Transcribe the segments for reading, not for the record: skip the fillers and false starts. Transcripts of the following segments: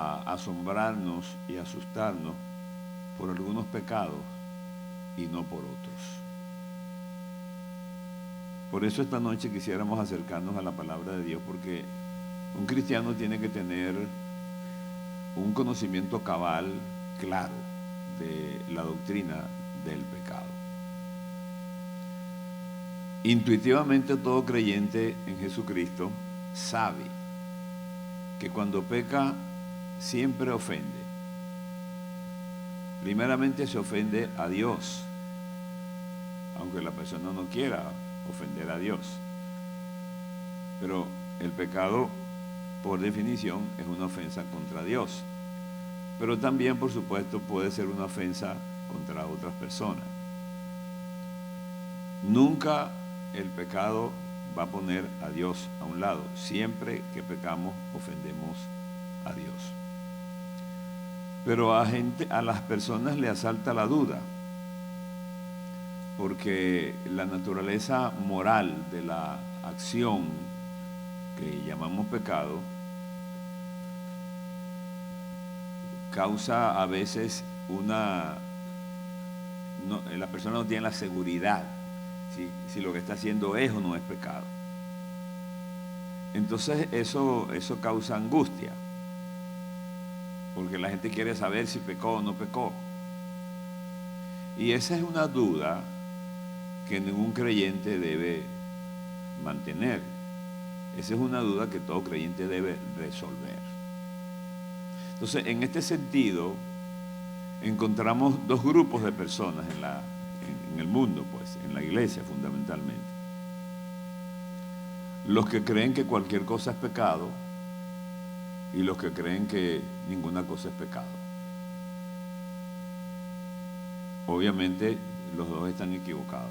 a asombrarnos y asustarnos por algunos pecados y no por otros. Por eso esta noche quisiéramos acercarnos a la palabra de Dios, porque un cristiano tiene que tener un conocimiento cabal, claro, de la doctrina del pecado. Intuitivamente todo creyente en Jesucristo sabe que cuando peca siempre ofende. Primeramente se ofende a Dios, aunque la persona no quiera ofender a Dios. Pero el pecado, por definición, es una ofensa contra Dios. Pero también, por supuesto, puede ser una ofensa contra otras personas. Nunca el pecado va a poner a Dios a un lado. Siempre que pecamos, ofendemos a Dios. Pero a las personas le asalta la duda, porque la naturaleza moral de la acción que llamamos pecado causa a veces la persona no tiene la seguridad si lo que está haciendo es o no es pecado. Entonces eso causa angustia, porque la gente quiere saber si pecó o no pecó. Y esa es una duda que ningún creyente debe mantener. Esa es una duda que todo creyente debe resolver. Entonces, en este sentido, encontramos dos grupos de personas en el mundo, pues, en la iglesia fundamentalmente. Los que creen que cualquier cosa es pecado y los que creen que ninguna cosa es pecado. Obviamente, los dos están equivocados.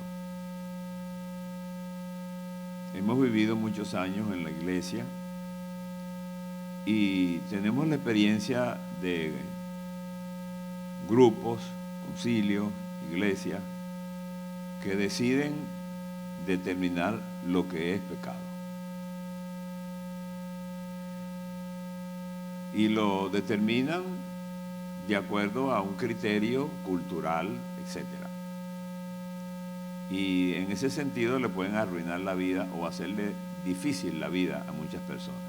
Hemos vivido muchos años en la iglesia y tenemos la experiencia de grupos, concilios, iglesias, que deciden determinar lo que es pecado. Y lo determinan de acuerdo a un criterio cultural, etc. Y en ese sentido le pueden arruinar la vida o hacerle difícil la vida a muchas personas.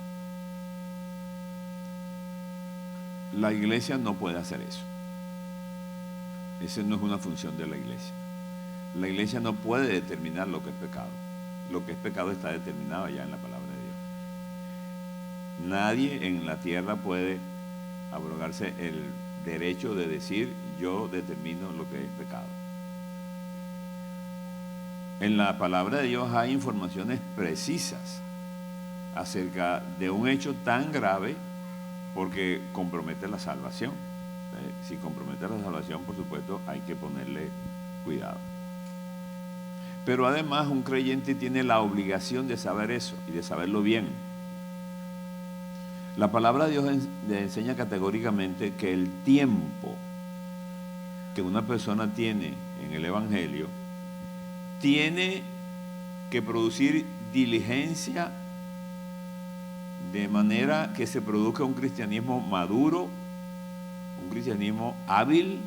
La iglesia no puede hacer eso. Esa no es una función de la iglesia. La iglesia no puede determinar lo que es pecado. Lo que es pecado está determinado ya en la palabra de Dios. Nadie en la tierra puede abrogarse el derecho de decir yo determino lo que es pecado. En la palabra de Dios hay informaciones precisas acerca de un hecho tan grave porque compromete la salvación. Si compromete la salvación, por supuesto, hay que ponerle cuidado. Pero además un creyente tiene la obligación de saber eso y de saberlo bien. La palabra de Dios le enseña categóricamente que el tiempo que una persona tiene en el Evangelio tiene que producir diligencia de manera que se produzca un cristianismo maduro, un cristianismo hábil,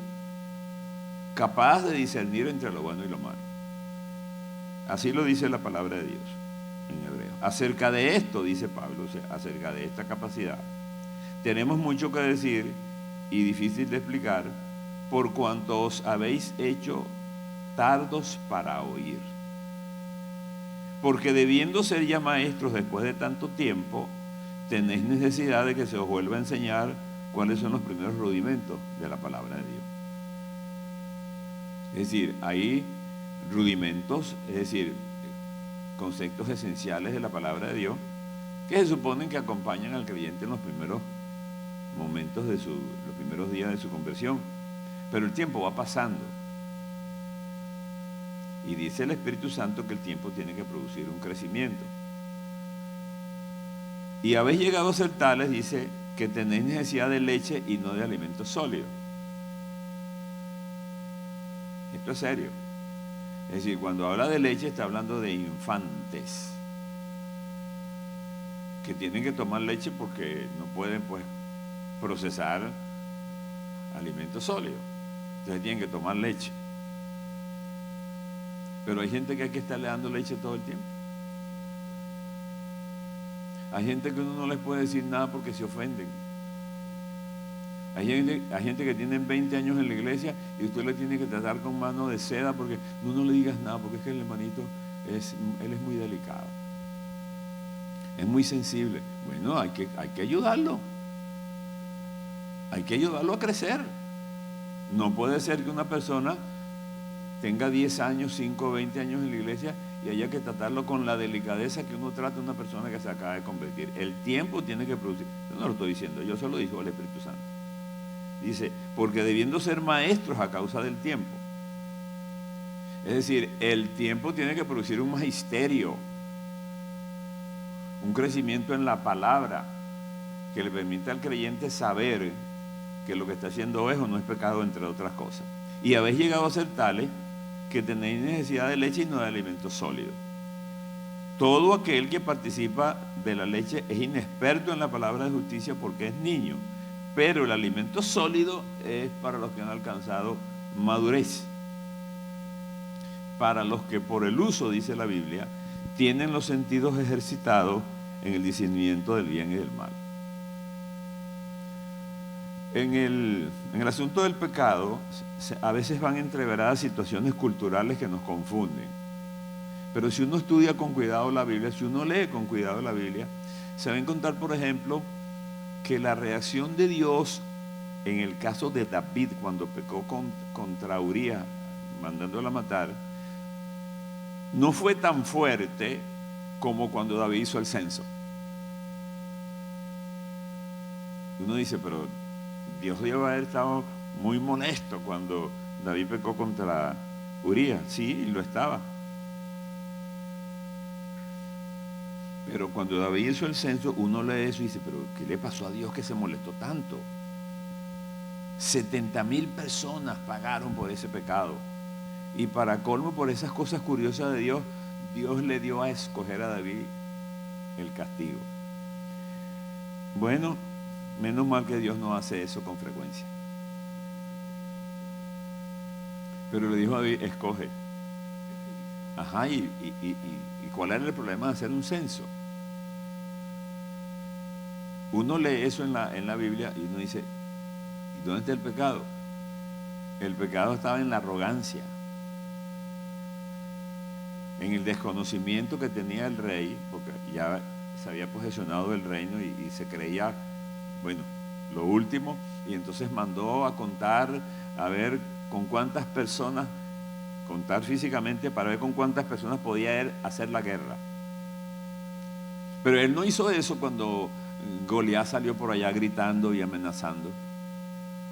capaz de discernir entre lo bueno y lo malo. Así lo dice la palabra de Dios en hebreo. Acerca de esto, dice Pablo, acerca de esta capacidad, tenemos mucho que decir y difícil de explicar, por cuanto os habéis hecho tardos para oír. Porque debiendo ser ya maestros después de tanto tiempo, tenéis necesidad de que se os vuelva a enseñar cuáles son los primeros rudimentos de la palabra de Dios. Es decir, hay rudimentos, es decir, conceptos esenciales de la palabra de Dios que se suponen que acompañan al creyente en los primeros momentos los primeros días de su conversión. Pero el tiempo va pasando. Y dice el Espíritu Santo que el tiempo tiene que producir un crecimiento. Y habéis llegado a ser tales, dice, que tenéis necesidad de leche y no de alimento sólido. Esto es serio. Es decir, cuando habla de leche está hablando de infantes que tienen que tomar leche porque no pueden, pues, procesar alimentos sólidos. Entonces tienen que tomar leche. Pero hay gente que hay que estarle dando leche todo el tiempo. Hay gente que uno no les puede decir nada porque se ofenden. Hay gente que tiene 20 años en la iglesia y usted le tiene que tratar con mano de seda porque no le digas nada, porque es que el hermanito él es muy delicado. Es muy sensible. Bueno, hay que ayudarlo. Hay que ayudarlo a crecer. No puede ser que una persona tenga 10 años, 5, 20 años en la iglesia y haya que tratarlo con la delicadeza que uno trata a una persona que se acaba de convertir. El tiempo tiene que producir. Yo no lo estoy diciendo, yo se lo dijo el Espíritu Santo. Dice, porque debiendo ser maestros a causa del tiempo. Es decir, el tiempo tiene que producir un magisterio, un crecimiento en la palabra que le permita al creyente saber que lo que está haciendo es o no es pecado, entre otras cosas. Y habéis llegado a ser tales que tenéis necesidad de leche y no de alimento sólido. Todo aquel que participa de la leche es inexperto en la palabra de justicia porque es niño, pero el alimento sólido es para los que han alcanzado madurez, para los que por el uso, dice la Biblia, tienen los sentidos ejercitados en el discernimiento del bien y del mal. En el asunto del pecado, a veces van entreveradas situaciones culturales que nos confunden. Pero si uno estudia con cuidado la Biblia, si uno lee con cuidado la Biblia, se va a encontrar, por ejemplo, que la reacción de Dios en el caso de David, cuando pecó contra Urías, mandándola a matar, no fue tan fuerte como cuando David hizo el censo. Uno dice, pero Dios debe haber estado muy molesto cuando David pecó contra Urías. Sí, lo estaba. Pero cuando David hizo el censo, uno lee eso y dice, pero ¿qué le pasó a Dios que se molestó tanto? 70,000 personas pagaron por ese pecado. Y para colmo, por esas cosas curiosas de Dios, Dios le dio a escoger a David el castigo. Bueno, menos mal que Dios no hace eso con frecuencia. Pero le dijo a David, escoge. Ajá, ¿y cuál era el problema de hacer un censo? Uno lee eso en la Biblia y uno dice, ¿y dónde está el pecado? El pecado estaba en la arrogancia, en el desconocimiento que tenía el rey, porque ya se había posesionado del reino y se creía, bueno, lo último, y entonces mandó a contar, a ver con cuántas personas, contar físicamente para ver con cuántas personas podía él hacer la guerra. Pero él no hizo eso cuando Goliat salió por allá gritando y amenazando,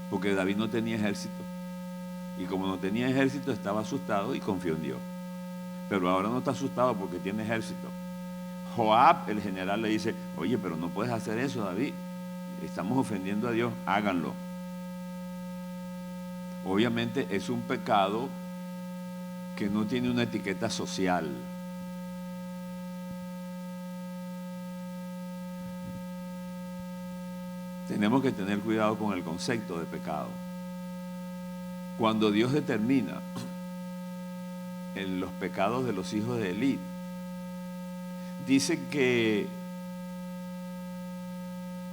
porque David no tenía ejército. Y como no tenía ejército, estaba asustado y confió en Dios. Pero ahora no está asustado porque tiene ejército. Joab, el general, le dice, oye, pero no puedes hacer eso, David. Estamos ofendiendo a Dios, háganlo. Obviamente es un pecado que no tiene una etiqueta social. Tenemos que tener cuidado con el concepto de pecado. Cuando Dios determina en los pecados de los hijos de Elí, dice que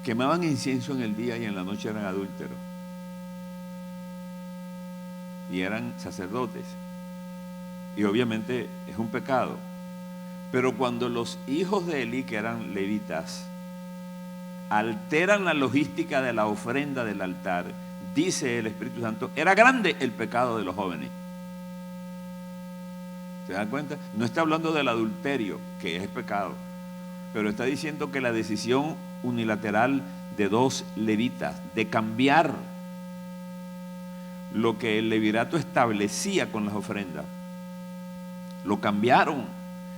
quemaban incienso en el día y en la noche eran adúlteros. Y eran sacerdotes. Y obviamente es un pecado. Pero cuando los hijos de Elí, que eran levitas, alteran la logística de la ofrenda del altar, dice el Espíritu Santo, era grande el pecado de los jóvenes. ¿Se dan cuenta? No está hablando del adulterio, que es pecado, pero está diciendo que la decisión unilateral de dos levitas de cambiar lo que el levirato establecía con las ofrendas, lo cambiaron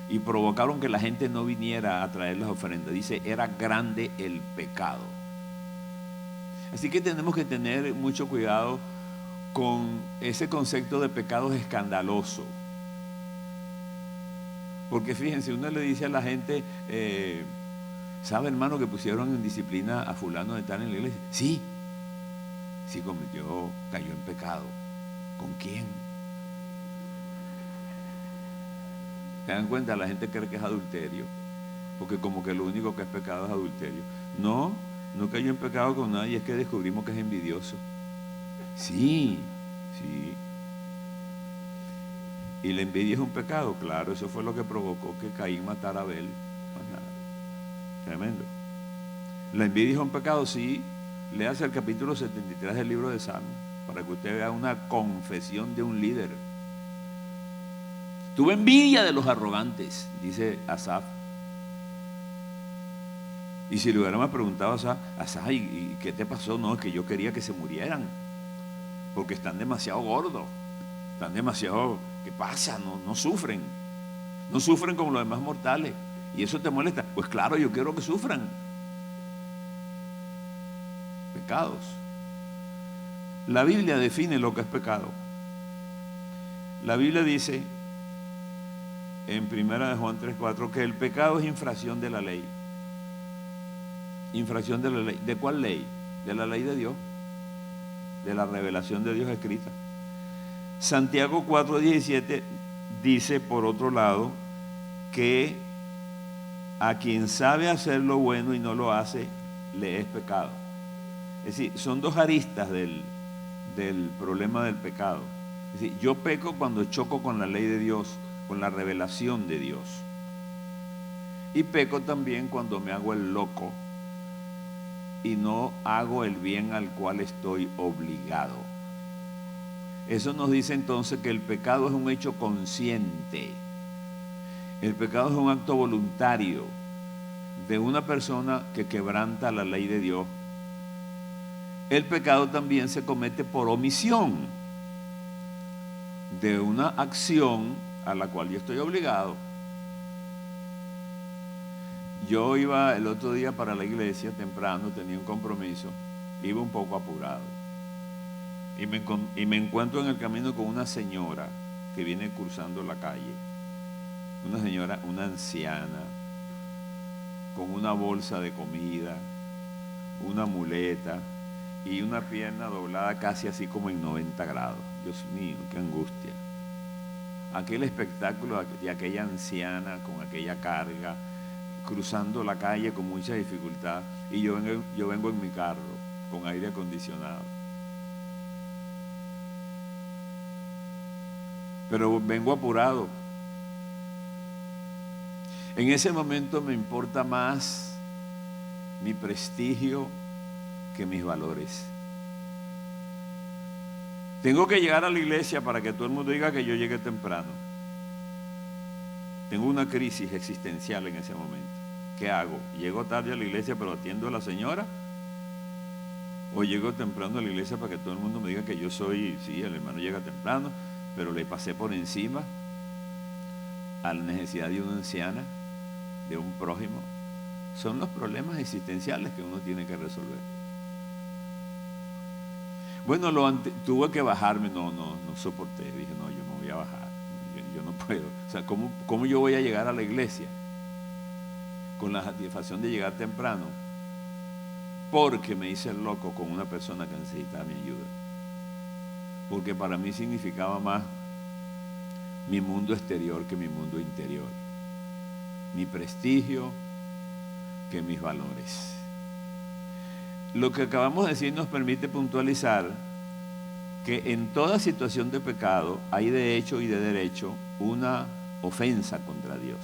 y provocaron que la gente no viniera a traer las ofrendas. Dice, era grande el pecado. Así que tenemos que tener mucho cuidado con ese concepto de pecado escandaloso. Porque fíjense, uno le dice a la gente, ¿Sabe, hermano, que pusieron en disciplina a fulano de tal en la iglesia? Sí, sí cayó en pecado. ¿Con quién? ¿Se dan cuenta? La gente cree que es adulterio, porque como que lo único que es pecado es adulterio. No, no cayó en pecado con nadie, es que descubrimos que es envidioso. Sí, sí. ¿Y la envidia es un pecado? Claro, eso fue lo que provocó que Caín matara a Abel. Tremendo. ¿La envidia es un pecado? Sí. Léase el capítulo 73 del libro de Salmos, para que usted vea una confesión de un líder. Tuve envidia de los arrogantes, dice Asaf. Y si le hubiéramos preguntado a Asaf, ¿y qué te pasó? No, es que yo quería que se murieran, porque están demasiado gordos, están demasiado, ¿qué pasa? No sufren, no sufren como los demás mortales, y eso te molesta. Pues claro, yo quiero que sufran. Pecados. La Biblia define lo que es pecado. La Biblia dice en 1 Juan 3:4 que el pecado es infracción de la ley. Infracción de la ley. ¿De cuál ley? De la ley de Dios, de la revelación de Dios escrita. Santiago 4:17 dice, por otro lado, que a quien sabe hacer lo bueno y no lo hace, le es pecado. Es decir, son dos aristas del problema del pecado. Es decir, yo peco cuando choco con la ley de Dios, con la revelación de Dios. Y peco también cuando me hago el loco y no hago el bien al cual estoy obligado. Eso nos dice entonces que el pecado es un hecho consciente. El pecado es un acto voluntario de una persona que quebranta la ley de Dios. El pecado también se comete por omisión de una acción a la cual yo estoy obligado. Yo iba el otro día para la iglesia temprano, tenía un compromiso, iba un poco apurado. Y me encuentro en el camino con una señora que viene cruzando la calle. Una señora, una anciana, con una bolsa de comida, una muleta y una pierna doblada casi así como en 90 grados. Dios mío, qué angustia. Aquel espectáculo de aquella anciana con aquella carga, cruzando la calle con mucha dificultad, y yo vengo en mi carro con aire acondicionado. Pero vengo apurado. En ese momento me importa más mi prestigio que mis valores. Tengo que llegar a la iglesia para que todo el mundo diga que yo llegué temprano. Tengo una crisis existencial en ese momento. ¿Qué hago? ¿Llego tarde a la iglesia pero atiendo a la señora? ¿O llego temprano a la iglesia para que todo el mundo me diga que yo soy, sí, el hermano llega temprano, pero le pasé por encima a la necesidad de una anciana, de un prójimo? Son los problemas existenciales que uno tiene que resolver. Bueno, tuve que bajarme, no soporté, dije, no, yo no voy a bajar, yo no puedo. O sea, ¿cómo yo voy a llegar a la iglesia con la satisfacción de llegar temprano? Porque me hice el loco con una persona que necesitaba mi ayuda. Porque para mí significaba más mi mundo exterior que mi mundo interior. Mi prestigio que mis valores. Lo que acabamos de decir nos permite puntualizar que en toda situación de pecado hay de hecho y de derecho una ofensa contra Dios.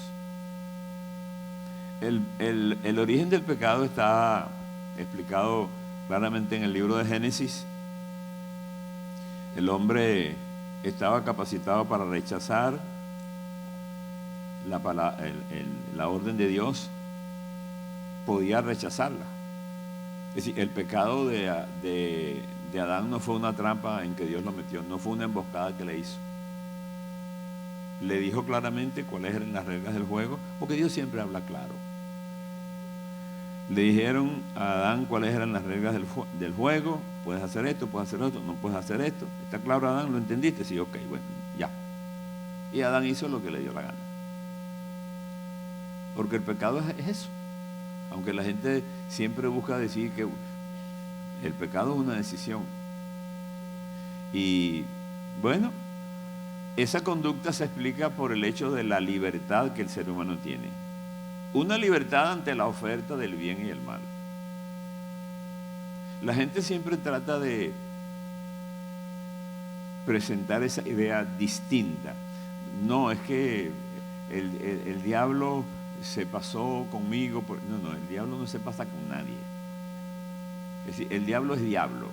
El origen del pecado está explicado claramente en el libro de Génesis. El estaba capacitado para rechazar la orden de Dios, podía rechazarla. Es decir, el pecado de Adán no fue una trampa en que Dios lo metió, no fue una emboscada que le hizo. Le dijo claramente cuáles eran las reglas del juego, porque Dios siempre habla claro. Le dijeron a Adán cuáles eran las reglas del juego: puedes hacer esto, puedes hacer esto, no puedes hacer esto. ¿Está claro, Adán? ¿Lo entendiste? Sí, ok, bueno, ya. Y Adán hizo lo que le dio la gana. Porque el pecado es eso. Aunque la gente siempre busca decir que el pecado es una decisión. Y bueno, esa conducta se explica por el hecho de la libertad que el ser humano tiene. Una libertad ante la oferta del bien y el mal. La gente siempre trata de presentar esa idea distinta. No, es que el diablo se pasó conmigo. No, el diablo no se pasa con nadie. Es decir, el diablo es diablo.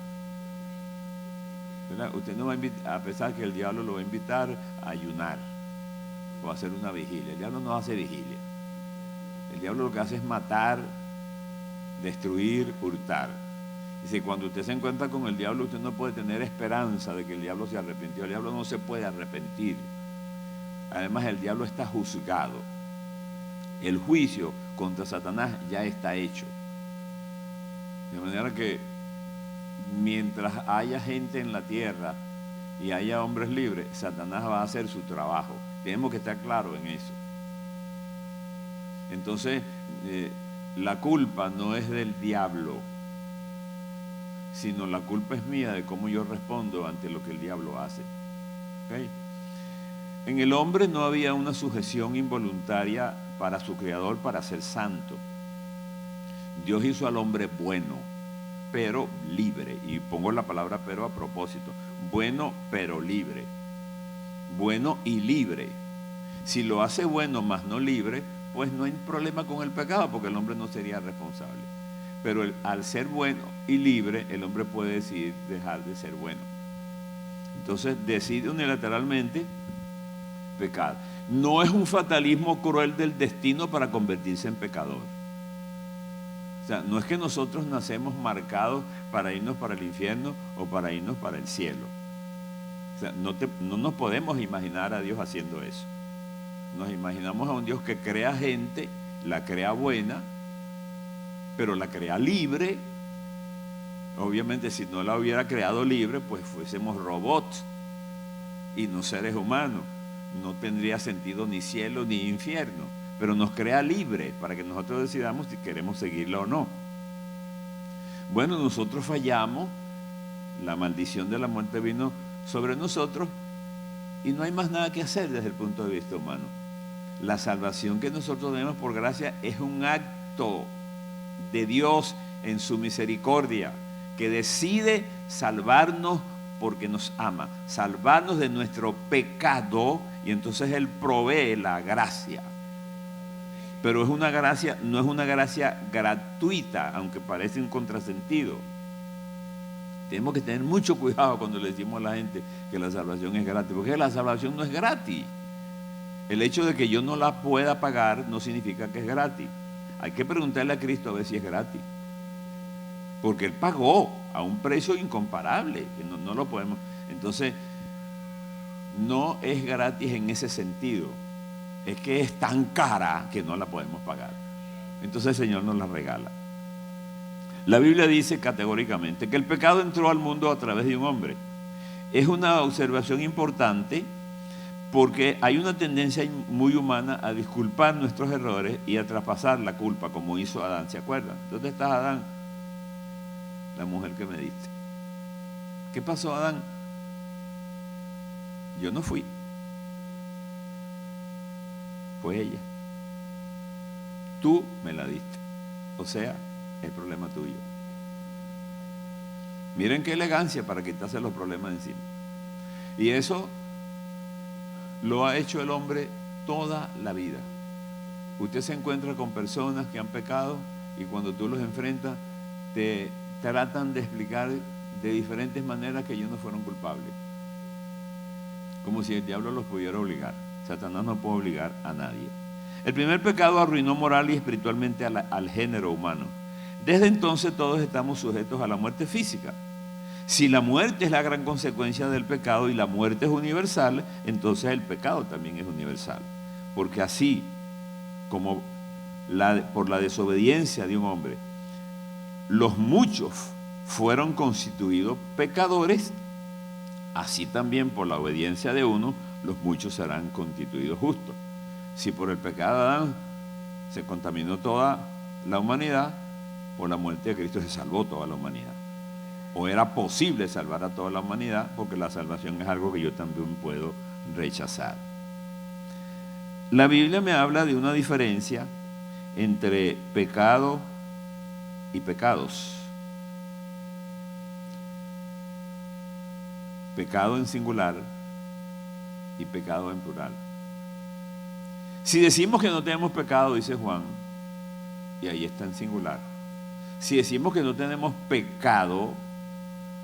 ¿Verdad? Usted no va a pensar que el diablo lo va a invitar a ayunar o a hacer una vigilia. El diablo no hace vigilia. El diablo lo que hace es matar, destruir, hurtar. Dice, cuando usted se encuentra con el diablo, usted no puede tener esperanza de que el diablo se arrepintió. El diablo no se puede arrepentir. Además, el diablo está juzgado. El juicio contra Satanás ya está hecho. De manera que mientras haya gente en la tierra y haya hombres libres, Satanás va a hacer su trabajo. Tenemos que estar claros en eso. Entonces, la culpa no es del diablo, sino la culpa es mía de cómo yo respondo ante lo que el diablo hace. ¿Okay? En el hombre no había una sujeción involuntaria para su creador para ser santo. Dios hizo al hombre bueno, pero libre. Y pongo la palabra pero a propósito. Bueno, pero libre. Bueno y libre. Si lo hace bueno más no libre, pues no hay problema con el pecado, porque el hombre no sería responsable. Pero al ser bueno y libre, el hombre puede decidir dejar de ser bueno. Entonces decide unilateralmente pecar. No es un fatalismo cruel del destino para convertirse en pecador. O sea, no es que nosotros nacemos marcados para irnos para el infierno o para irnos para el cielo. O sea, no nos podemos imaginar a Dios haciendo eso. Nos imaginamos a un Dios que crea gente, la crea buena, pero la crea libre. Obviamente, si no la hubiera creado libre, pues fuésemos robots y no seres humanos. No tendría sentido ni cielo ni infierno, pero nos crea libre para que nosotros decidamos si queremos seguirla o no. Bueno, nosotros fallamos, la maldición de la muerte vino sobre nosotros y no hay más nada que hacer desde el punto de vista humano. La salvación que nosotros tenemos por gracia es un acto de Dios en su misericordia, que decide salvarnos porque nos ama, salvarnos de nuestro pecado, y entonces Él provee la gracia. Pero es una gracia, no es una gracia gratuita, aunque parece un contrasentido. Tenemos que tener mucho cuidado cuando le decimos a la gente que la salvación es gratis, porque la salvación no es gratis. El hecho de que yo no la pueda pagar no significa que es gratis. Hay que preguntarle a Cristo a ver si es gratis. Porque Él pagó a un precio incomparable, que no lo podemos. Entonces, no es gratis en ese sentido. Es que es tan cara que no la podemos pagar. Entonces el Señor nos la regala. La Biblia dice categóricamente que el pecado entró al mundo a través de un hombre. Es una observación importante porque hay una tendencia muy humana a disculpar nuestros errores y a traspasar la culpa, como hizo Adán. ¿Se acuerdan? ¿Dónde está Adán? La mujer que me diste. ¿Qué pasó, Adán? Yo no fui. Fue ella. Tú me la diste. O sea, es problema tuyo. Miren qué elegancia para quitarse los problemas de encima. Y eso lo ha hecho el hombre toda la vida. Usted se encuentra con personas que han pecado y cuando tú los enfrentas te tratan de explicar de diferentes maneras que ellos no fueron culpables. Como si el diablo los pudiera obligar. Satanás no puede obligar a nadie. El primer pecado arruinó moral y espiritualmente al género humano. Desde entonces todos estamos sujetos a la muerte física. Si la muerte es la gran consecuencia del pecado y la muerte es universal, entonces el pecado también es universal. Porque así como por la desobediencia de un hombre, los muchos fueron constituidos pecadores, así también por la obediencia de uno, los muchos serán constituidos justos. Si por el pecado de Adán se contaminó toda la humanidad, por la muerte de Cristo se salvó toda la humanidad. O era posible salvar a toda la humanidad, porque la salvación es algo que yo también puedo rechazar. La Biblia me habla de una diferencia entre pecado y pecados. Pecado en singular y pecado en plural. Si decimos que no tenemos pecado, dice Juan, y ahí está en singular. Si decimos que no tenemos pecado,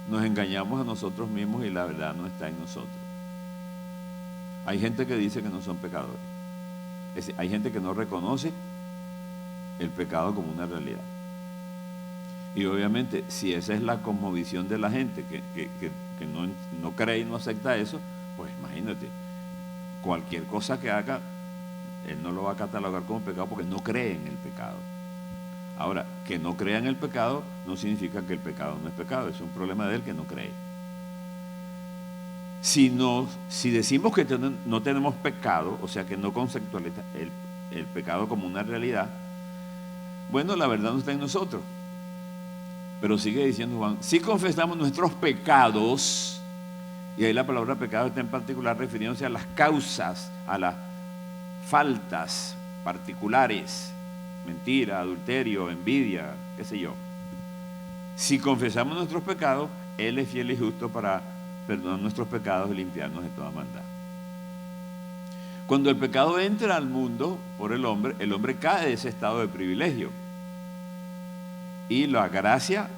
nos engañamos a nosotros mismos y la verdad no está en nosotros. Hay gente que dice que no son pecadores. Hay gente que no reconoce el pecado como una realidad. Y obviamente, si esa es la cosmovisión de la gente que no cree y no acepta eso, pues imagínate, cualquier cosa que haga, él no lo va a catalogar como pecado porque no cree en el pecado. Ahora, que no crea en el pecado no significa que el pecado no es pecado, es un problema de él que no cree. Si decimos que no tenemos pecado, o sea que no conceptualiza el pecado como una realidad, bueno, la verdad no está en nosotros. Pero sigue diciendo Juan, si confesamos nuestros pecados, y ahí la palabra pecado está en particular refiriéndose a las causas, a las faltas particulares, mentira, adulterio, envidia, qué sé yo. Si confesamos nuestros pecados, Él es fiel y justo para perdonar nuestros pecados y limpiarnos de toda maldad. Cuando el pecado entra al mundo por el hombre cae de ese estado de privilegio. Y la gracia,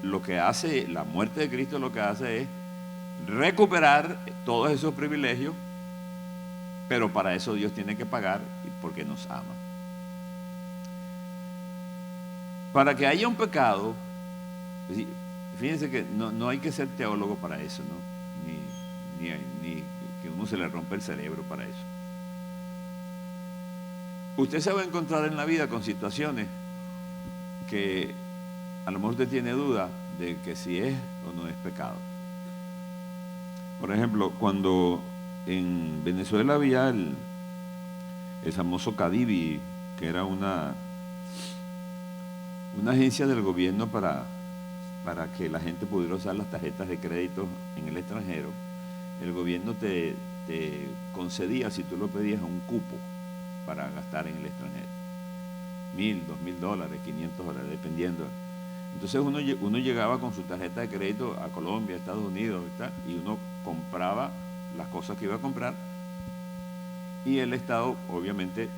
lo que hace, la muerte de Cristo lo que hace es recuperar todos esos privilegios, pero para eso Dios tiene que pagar porque nos ama. Para que haya un pecado, fíjense que no hay que ser teólogo para eso, ¿no? Ni que uno se le rompe el cerebro para eso. Usted se va a encontrar en la vida con situaciones que a lo mejor usted tiene duda de que si es o no es pecado. Por ejemplo, cuando en Venezuela había el famoso Cadivi, que era una agencia del gobierno para que la gente pudiera usar las tarjetas de crédito en el extranjero, el gobierno te concedía, si tú lo pedías, un cupo para gastar en el extranjero. $1,000, $2,000, $500, dependiendo. Entonces uno llegaba con su tarjeta de crédito a Colombia, a Estados Unidos, y uno compraba las cosas que iba a comprar, y el Estado obviamente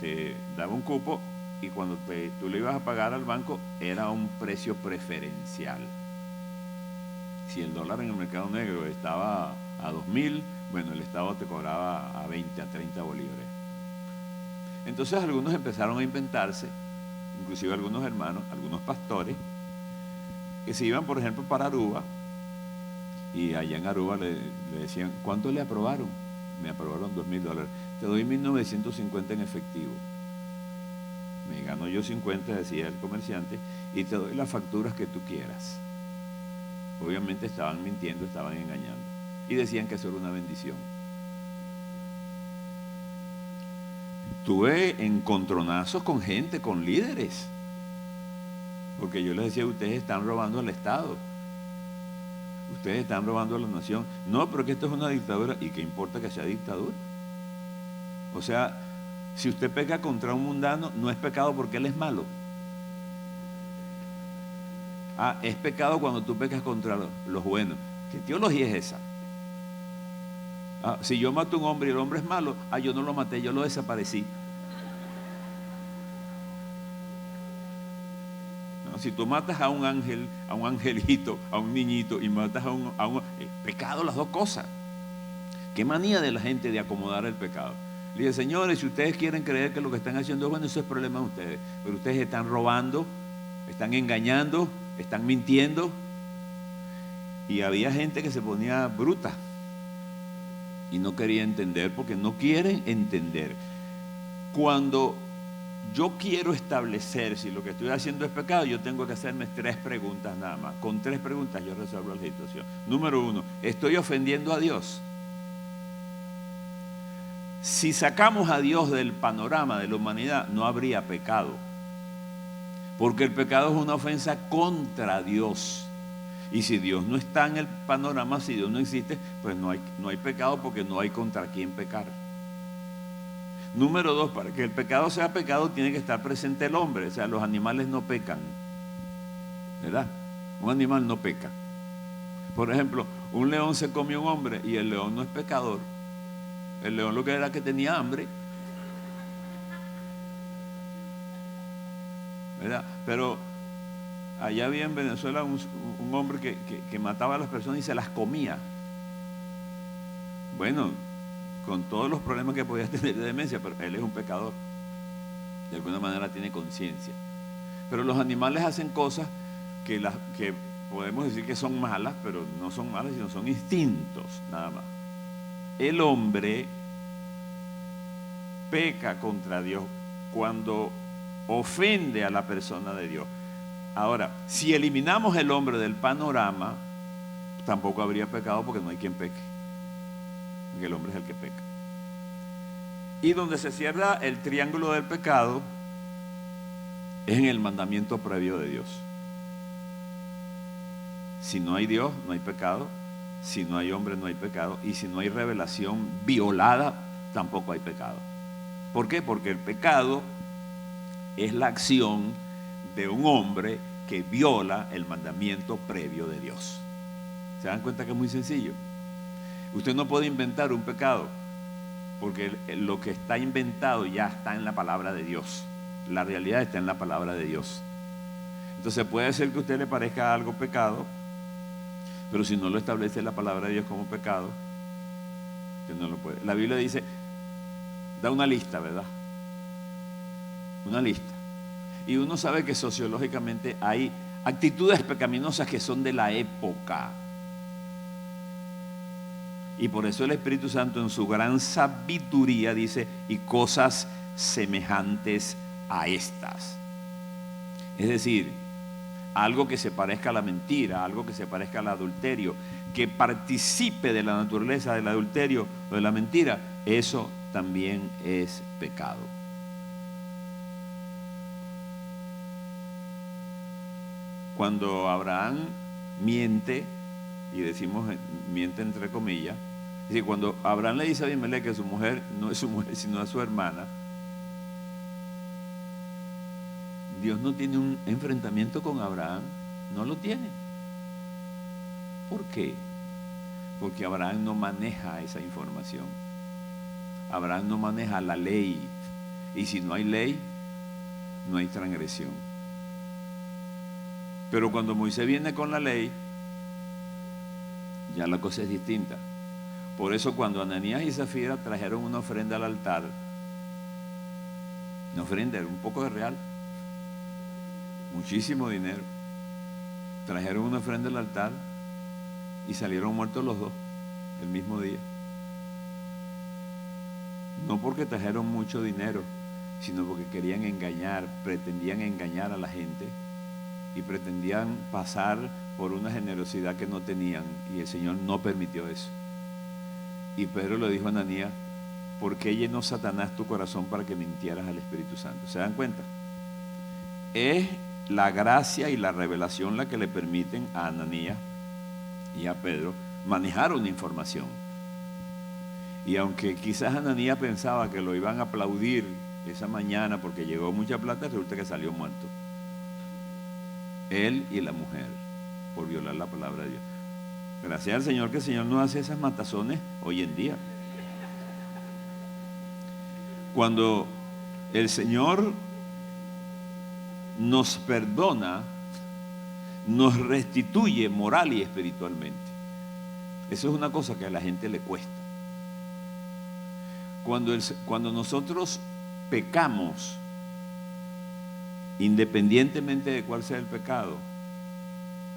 te daba un cupo, y cuando tú le ibas a pagar al banco era un precio preferencial. Si el dólar en el mercado negro estaba a 2,000, bueno, el Estado te cobraba a 20, a 30 bolívares. Entonces algunos empezaron a inventarse, inclusive algunos hermanos, algunos pastores, que se iban, por ejemplo, para Aruba, y allá en Aruba le decían, ¿cuánto le aprobaron? Me aprobaron $2,000. Te doy 1,950 en efectivo. Me gano yo 50, decía el comerciante, y te doy las facturas que tú quieras. Obviamente estaban mintiendo, estaban engañando. Y decían que eso era una bendición. Tuve encontronazos con gente, con líderes. Porque yo les decía, ustedes están robando al Estado. Ustedes están robando a la nación. No, pero que esto es una dictadura. ¿Y qué importa que sea dictadura? O sea, si usted peca contra un mundano, no es pecado porque él es malo. Es pecado cuando tú pecas contra los buenos. ¿Qué teología es esa? Si yo mato a un hombre y el hombre es malo, yo no lo maté, yo lo desaparecí. No, si tú matas a un ángel, a un angelito, a un niñito y matas a un pecado, las dos cosas. Qué manía de la gente de acomodar el pecado. Le dije, señores, si ustedes quieren creer que lo que están haciendo es bueno, eso es problema de ustedes. Pero ustedes están robando, están engañando, están mintiendo. Y había gente que se ponía bruta y no quería entender porque no quieren entender. Cuando yo quiero establecer si lo que estoy haciendo es pecado, yo tengo que hacerme 3 preguntas nada más. Con 3 preguntas yo resuelvo la situación. Número 1, ¿estoy ofendiendo a Dios? Si sacamos a Dios del panorama de la humanidad, no habría pecado. Porque el pecado es una ofensa contra Dios. Y si Dios no está en el panorama, si Dios no existe, pues no hay pecado, porque no hay contra quién pecar. Número 2, para que el pecado sea pecado tiene que estar presente el hombre. O sea, los animales no pecan, ¿verdad? Un animal no peca. Por ejemplo, un león se comió un hombre y el león no es pecador. El león lo que era que tenía hambre, ¿verdad? Pero allá había en Venezuela un hombre que mataba a las personas y se las comía. Bueno, con todos los problemas que podía tener de demencia, pero él es un pecador. De alguna manera tiene conciencia. Pero los animales hacen cosas que podemos decir que son malas, pero no son malas, sino son instintos, nada más. El hombre peca contra Dios cuando ofende a la persona de Dios. Ahora, si eliminamos el hombre del panorama, tampoco habría pecado, porque no hay quien peque. Porque el hombre es el que peca. Y donde se cierra el triángulo del pecado es en el mandamiento previo de Dios. Si no hay Dios, no hay pecado. Si no hay hombre, no hay pecado. Y si no hay revelación violada, tampoco hay pecado. ¿Por qué? Porque el pecado es la acción de un hombre que viola el mandamiento previo de Dios. ¿Se dan cuenta que es muy sencillo? Usted no puede inventar un pecado, porque lo que está inventado ya está en la palabra de Dios. La realidad está en la palabra de Dios. Entonces puede ser que a usted le parezca algo pecado, pero si no lo establece la palabra de Dios como pecado, usted no lo puede. La Biblia dice, da una lista, ¿verdad? Una lista. Y uno sabe que sociológicamente hay actitudes pecaminosas que son de la época. Y por eso el Espíritu Santo en su gran sabiduría dice, y cosas semejantes a estas. Es decir, algo que se parezca a la mentira, algo que se parezca al adulterio, que participe de la naturaleza del adulterio o de la mentira, eso también es pecado. Cuando Abraham miente, y decimos miente entre comillas, es decir, cuando Abraham le dice a Abimelech que su mujer no es su mujer sino es su hermana, Dios no tiene un enfrentamiento con Abraham, no lo tiene. ¿Por qué? Porque Abraham no maneja esa información. Abraham no maneja la ley, y si no hay ley, no hay transgresión. Pero cuando Moisés viene con la ley, ya la cosa es distinta. Por eso cuando Ananías y Zafira trajeron una ofrenda al altar, una ofrenda, era un poco de real, muchísimo dinero, trajeron una ofrenda al altar y salieron muertos los dos el mismo día. No porque trajeron mucho dinero, sino porque querían engañar, pretendían engañar a la gente y pretendían pasar por una generosidad que no tenían, y el Señor no permitió eso. Y Pedro le dijo a Ananías, ¿por qué llenó Satanás tu corazón para que mintieras al Espíritu Santo? ¿Se dan cuenta? Es la gracia y la revelación la que le permiten a Ananías y a Pedro manejar una información. Y aunque quizás Ananías pensaba que lo iban a aplaudir esa mañana porque llegó mucha plata, resulta que salió muerto. Él y la mujer, por violar la palabra de Dios. Gracias al Señor que el Señor no hace esas matazones hoy en día. Cuando el Señor nos perdona, nos restituye moral y espiritualmente. Eso es una cosa que a la gente le cuesta. Cuando nosotros pecamos, independientemente de cuál sea el pecado,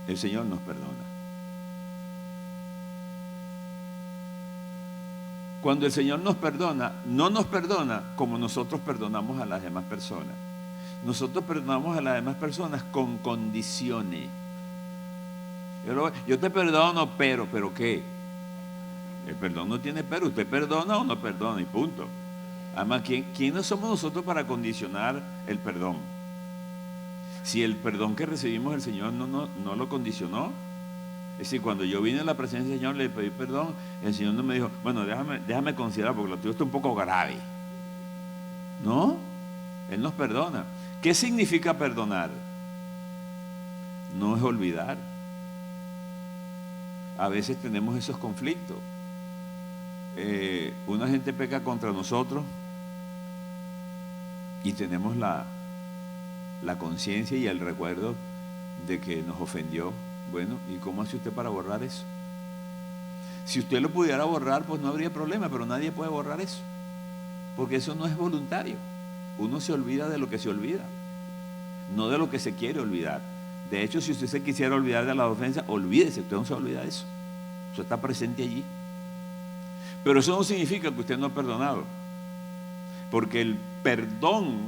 el Señor nos perdona. Cuando el Señor nos perdona, no nos perdona como nosotros perdonamos a las demás personas. Nosotros perdonamos a las demás personas con condiciones. Yo te perdono, pero ¿qué? El perdón no tiene pero. Usted perdona o no perdona y punto. Además, ¿quiénes somos nosotros para condicionar el perdón? Si el perdón que recibimos el Señor no lo condicionó. Es decir, cuando yo vine a la presencia del Señor, le pedí perdón, el Señor no me dijo, bueno, déjame considerar, porque lo tuyo está un poco grave. No, Él nos perdona. ¿Qué significa perdonar? No es olvidar. A veces tenemos esos conflictos. Una gente peca contra nosotros y tenemos la conciencia y el recuerdo de que nos ofendió. Bueno, ¿y cómo hace usted para borrar eso? Si usted lo pudiera borrar, pues no habría problema, pero nadie puede borrar eso, porque eso no es voluntario. Uno se olvida de lo que se olvida, no de lo que se quiere olvidar. De hecho, si usted se quisiera olvidar de la ofensa, olvídese, usted no se olvida de eso. Eso está presente allí. Pero eso no significa que usted no ha perdonado, porque el perdón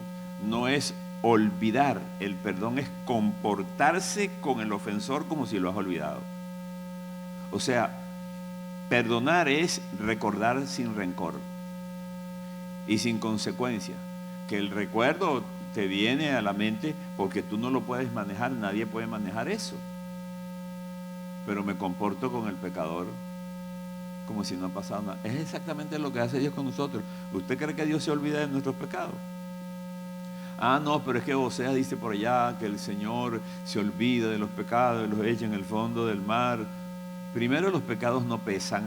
no es olvidar, el perdón es comportarse con el ofensor como si lo has olvidado. O sea, perdonar es recordar sin rencor y sin consecuencia. Que el recuerdo te viene a la mente porque tú no lo puedes manejar, nadie puede manejar eso. Pero me comporto con el pecador como si no ha pasado nada. Es exactamente lo que hace Dios con nosotros. ¿Usted cree que Dios se olvida de nuestros pecados? Ah, no, pero es que Oseas dice por allá que el Señor se olvida de los pecados y los echa en el fondo del mar. Primero, los pecados no pesan,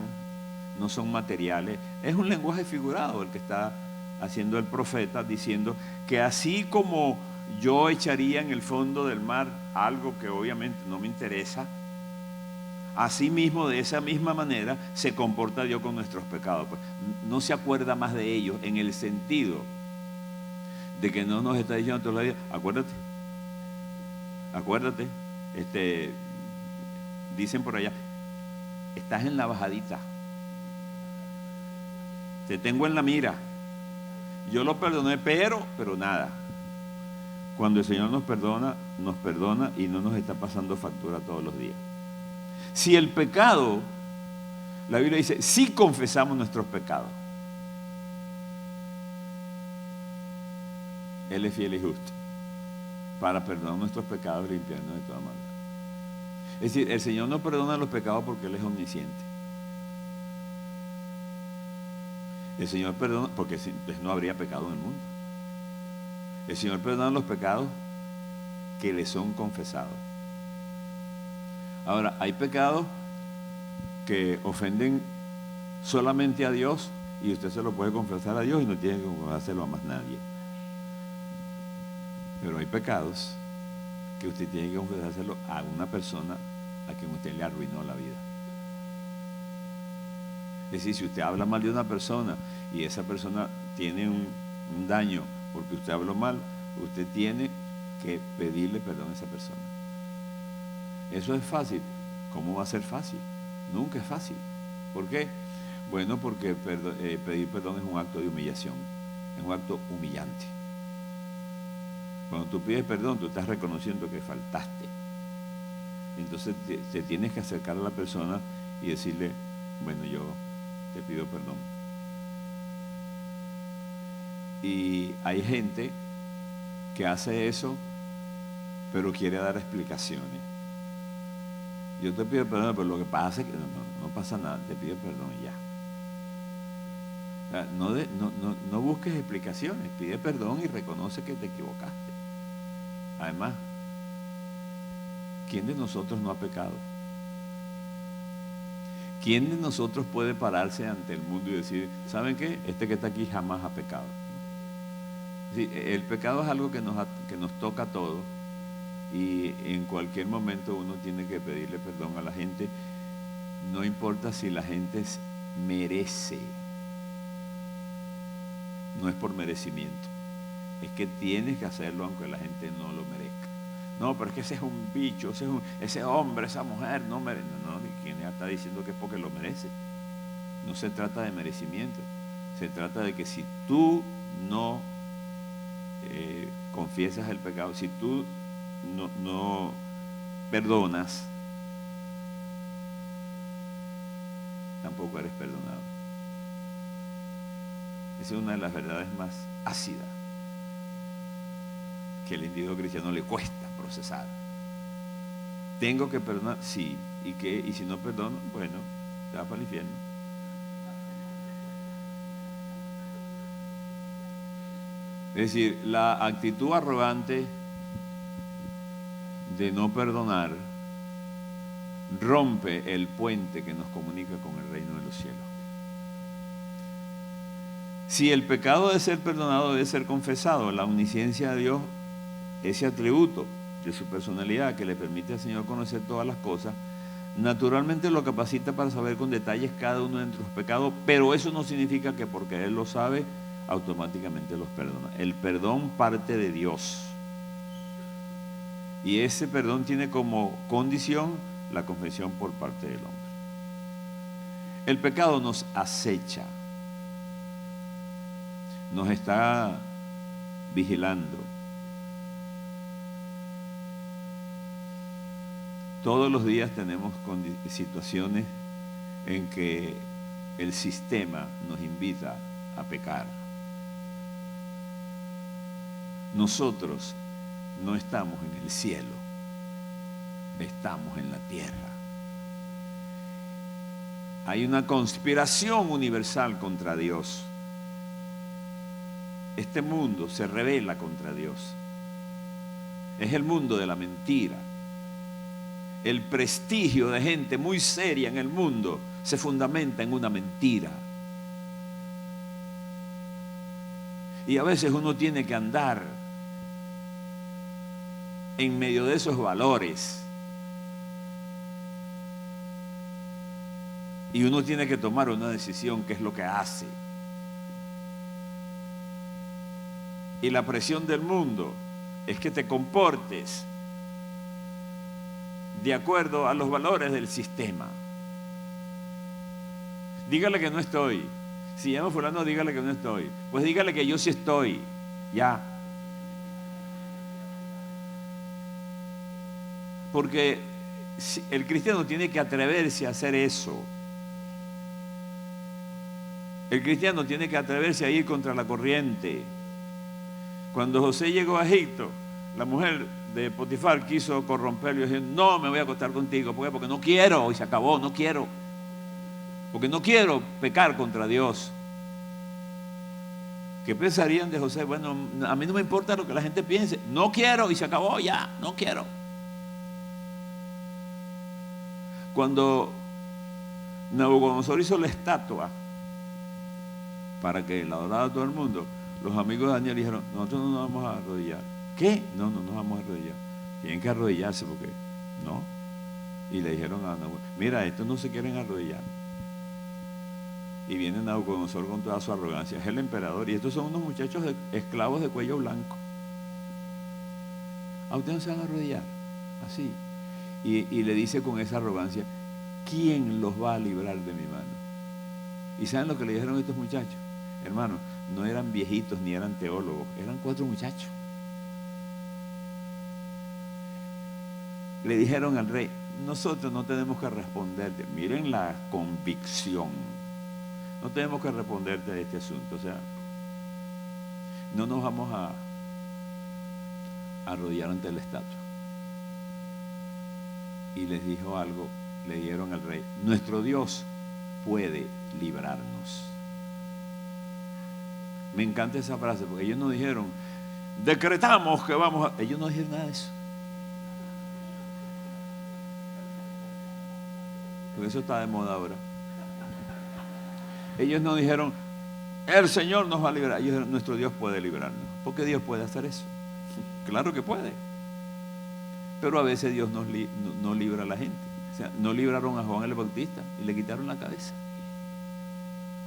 no son materiales. Es un lenguaje figurado el que está haciendo el profeta, diciendo que así como yo echaría en el fondo del mar algo que obviamente no me interesa, así mismo, de esa misma manera, se comporta Dios con nuestros pecados. Pues no se acuerda más de ellos en el sentido de que no nos está diciendo todos los días, acuérdate, dicen por allá, estás en la bajadita, te tengo en la mira, yo lo perdoné, pero nada. Cuando el Señor nos perdona y no nos está pasando factura todos los días. Si el pecado, la Biblia dice, si confesamos nuestros pecados, Él es fiel y justo para perdonar nuestros pecados y limpiarnos de toda maldad. Es decir, el Señor no perdona los pecados porque Él es omnisciente. El Señor perdona porque pues no habría pecado en el mundo. El Señor perdona los pecados que le son confesados. Ahora, hay pecados que ofenden solamente a Dios y usted se lo puede confesar a Dios y no tiene que confesárselo a más nadie. Pero hay pecados que usted tiene que confesárselo a una persona a quien usted le arruinó la vida. Es decir, si usted habla mal de una persona y esa persona tiene un daño porque usted habló mal, usted tiene que pedirle perdón a esa persona. ¿Eso es fácil? ¿Cómo va a ser fácil? Nunca es fácil. ¿Por qué? Bueno, porque pedir perdón es un acto de humillación, es un acto humillante. Cuando tú pides perdón, tú estás reconociendo que faltaste. Entonces te tienes que acercar a la persona y decirle, bueno, yo te pido perdón. Y hay gente que hace eso, pero quiere dar explicaciones. Yo te pido perdón, pero lo que pasa es que no pasa nada, te pido perdón y ya. O sea, no busques explicaciones, pide perdón y reconoce que te equivocaste. Además, ¿quién de nosotros no ha pecado? ¿Quién de nosotros puede pararse ante el mundo y decir, ¿saben qué? Este que está aquí jamás ha pecado? Sí, el pecado es algo que nos toca a todos y en cualquier momento uno tiene que pedirle perdón a la gente, no importa si la gente merece, no es por merecimiento, es que tienes que hacerlo aunque la gente no lo merezca. No, pero es que ese es un bicho, ese hombre, esa mujer no merece. No, ¿quién está diciendo que es porque lo merece? No se trata de merecimiento, se trata de que si tú no confiesas el pecado, si tú no perdonas, tampoco eres perdonado. Esa es una de las verdades más ácidas que al individuo cristiano le cuesta procesar. procesar. ¿Tengo que perdonar? Sí. ¿Y qué? ¿Y si no perdono? Bueno, te vas para el infierno. Es decir, la actitud arrogante de no perdonar rompe el puente que nos comunica con el reino de los cielos. Si el pecado debe ser perdonado, debe ser confesado. La omnisciencia de Dios, ese atributo de su personalidad que le permite al Señor conocer todas las cosas, naturalmente lo capacita para saber con detalles cada uno de nuestros pecados, pero eso no significa que porque Él lo sabe, automáticamente los perdona. El perdón parte de Dios. Y ese perdón tiene como condición la confesión por parte del hombre. El pecado nos acecha, nos está vigilando. Todos los días tenemos situaciones en que el sistema nos invita a pecar. Nosotros no estamos en el cielo, estamos en la tierra. Hay una conspiración universal contra Dios. Este mundo se rebela contra Dios. Es el mundo de la mentira. El prestigio de gente muy seria en el mundo se fundamenta en una mentira. Y a veces uno tiene que andar en medio de esos valores. Y uno tiene que tomar una decisión, que es lo que hace. Y la presión del mundo es que te comportes de acuerdo a los valores del sistema. Dígale que no estoy. Si llama fulano, dígale que no estoy. Pues dígale que yo sí estoy. Ya. Porque el cristiano tiene que atreverse a hacer eso. El cristiano tiene que atreverse a ir contra la corriente. Cuando José llegó a Egipto, la mujer de Potifar quiso corromperlo y dijo: no me voy a acostar contigo. ¿Por qué? Porque no quiero, y se acabó, no quiero. Porque no quiero pecar contra Dios. ¿Qué pensarían de José? Bueno, a mí no me importa lo que la gente piense. No quiero, y se acabó ya, no quiero. Cuando Nabucodonosor hizo la estatua para que la adorara todo el mundo, los amigos de Daniel dijeron: nosotros no nos vamos a arrodillar. ¿Qué? No nos vamos a arrodillar. Tienen que arrodillarse porque no. Y le dijeron a Nabucodonosor: mira, estos no se quieren arrodillar. Y viene Nabucodonosor con toda su arrogancia. Es el emperador y estos son unos muchachos esclavos de cuello blanco. ¿A ustedes no se van a arrodillar? Así. Y le dice con esa arrogancia: ¿quién los va a librar de mi mano? ¿Y saben lo que le dijeron a estos muchachos? Hermano, no eran viejitos ni eran teólogos, eran 4 muchachos. Le dijeron al rey: nosotros no tenemos que responderte. Miren la convicción. No tenemos que responderte de este asunto. O sea, no nos vamos a arrodillar ante la estatua. Y les dijo algo, le dieron al rey: nuestro Dios puede librarnos. Me encanta esa frase, porque ellos no dijeron: decretamos que vamos a... Ellos no dijeron nada de eso. Porque eso está de moda ahora. Ellos no dijeron: el Señor nos va a librar. Ellos dijeron: nuestro Dios puede librarnos. ¿Por qué Dios puede hacer eso? Claro que puede. Pero a veces Dios no libra a la gente. O sea, no libraron a Juan el Bautista y le quitaron la cabeza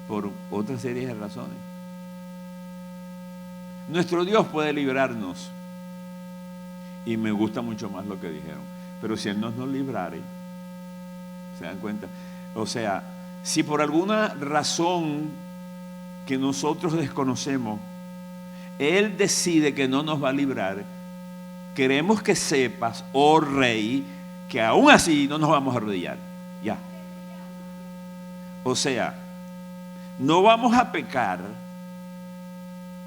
por otra serie de razones. Nuestro Dios puede librarnos. Y me gusta mucho más lo que dijeron: pero si Él nos librare, ¿se dan cuenta? O sea, si por alguna razón que nosotros desconocemos, Él decide que no nos va a librar, queremos que sepas, oh Rey, que aún así no nos vamos a arrodillar. Ya. O sea, no vamos a pecar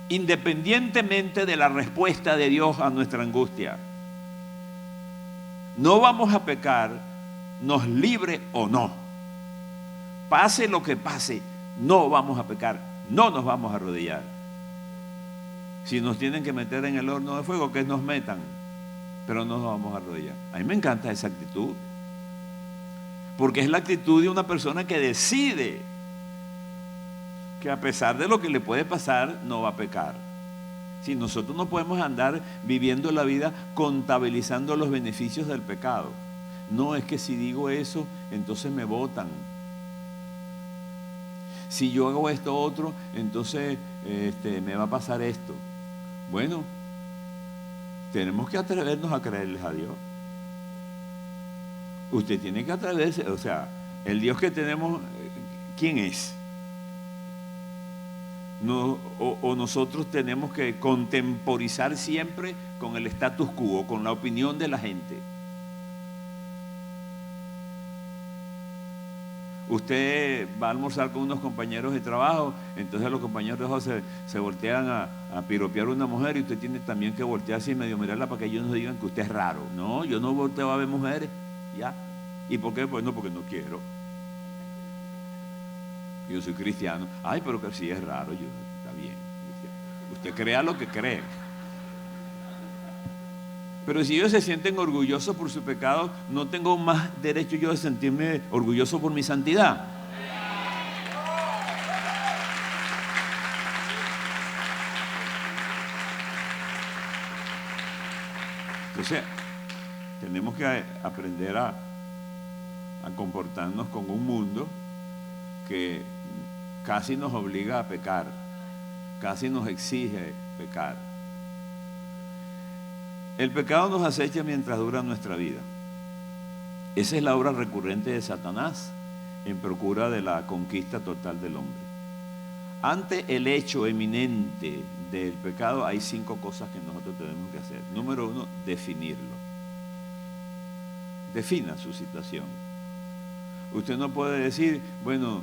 independientemente de la respuesta de Dios a nuestra angustia. No vamos a pecar, nos libre o no. Pase lo que pase, no vamos a pecar, no nos vamos a arrodillar. Si nos tienen que meter en el horno de fuego, que nos metan, pero no nos vamos a arrodillar. A mí me encanta esa actitud, porque es la actitud de una persona que decide que a pesar de lo que le puede pasar, no va a pecar. Si nosotros no podemos andar viviendo la vida contabilizando los beneficios del pecado. No es que si digo eso, entonces me botan. Si yo hago esto otro, entonces me va a pasar esto. Bueno, tenemos que atrevernos a creerles a Dios. Usted tiene que atreverse, o sea, el Dios que tenemos, ¿quién es? No, o nosotros tenemos que contemporizar siempre con el status quo, con la opinión de la gente. Usted va a almorzar con unos compañeros de trabajo, entonces los compañeros de trabajo se voltean a piropear a una mujer y usted tiene también que voltearse y medio mirarla para que ellos no digan que usted es raro. No, yo no volteo a ver mujeres, ya. ¿Y por qué? Bueno, porque no quiero. Yo soy cristiano. Ay, pero que sí es raro. Yo, está bien. Usted crea lo que cree. Pero si ellos se sienten orgullosos por su pecado, ¿no tengo más derecho yo de sentirme orgulloso por mi santidad? Entonces, tenemos que aprender a comportarnos con un mundo que casi nos obliga a pecar, casi nos exige pecar. El pecado nos acecha mientras dura nuestra vida. Esa es la obra recurrente de Satanás en procura de la conquista total del hombre. Ante el hecho eminente del pecado hay 5 cosas que nosotros tenemos que hacer. Número 1, definirlo. Defina su situación. Usted no puede decir, bueno,